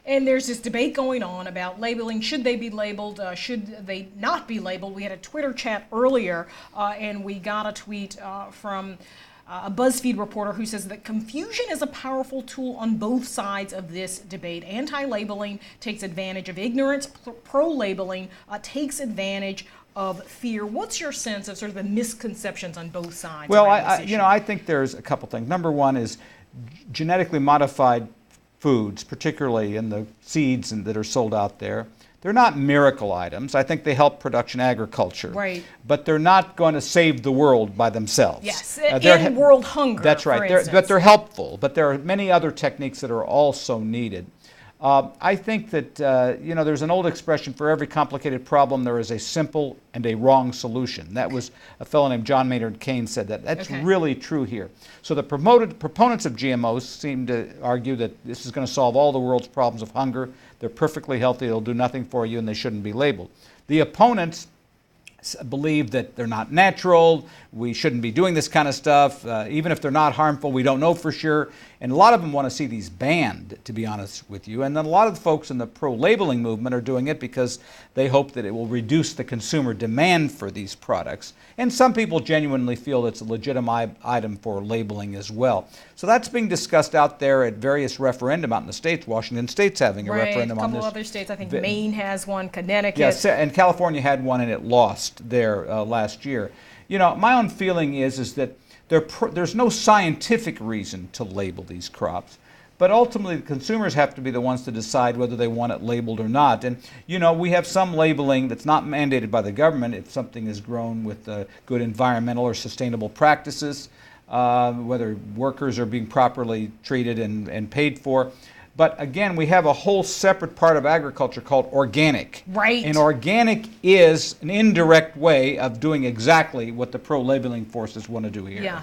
And there's this debate going on about labeling. Should they be labeled? Should they not be labeled? We had a Twitter chat earlier, and we got a tweet from a BuzzFeed reporter who says that confusion is a powerful tool on both sides of this debate. Anti-labeling takes advantage of ignorance. Pro-labeling takes advantage of fear. What's your sense of sort of the misconceptions on both sides? Well, I think there's a couple things. Number one is genetically modified foods, particularly in the seeds that are sold out there. They're not miracle items. I think they help production agriculture. Right. But they're not going to save the world by themselves. Yes, in world hunger, that's right. But they're helpful. But there are many other techniques that are also needed. I think that, there's an old expression, for every complicated problem there is a simple and a wrong solution. That was a fellow named John Maynard Keynes said that. That's really true here. So the proponents of GMOs seem to argue that this is going to solve all the world's problems of hunger. They're perfectly healthy, they'll do nothing for you, and they shouldn't be labeled. The opponents believe that they're not natural, we shouldn't be doing this kind of stuff, even if they're not harmful, we don't know for sure. And a lot of them want to see these banned, to be honest with you. And then a lot of the folks in the pro-labeling movement are doing it because they hope that it will reduce the consumer demand for these products. And some people genuinely feel it's a legitimate item for labeling as well. So that's being discussed out there at various referendum out in the states. Washington State's having a referendum on this. A couple other states. I think Maine has one, Connecticut. Yes, and California had one and it lost there last year. My own feeling is that there's no scientific reason to label these crops, but ultimately the consumers have to be the ones to decide whether they want it labeled or not. And we have some labeling that's not mandated by the government if something is grown with good environmental or sustainable practices, whether workers are being properly treated and paid for. But again, we have a whole separate part of agriculture called organic. Right. And organic is an indirect way of doing exactly what the pro-labeling forces want to do here. Yeah,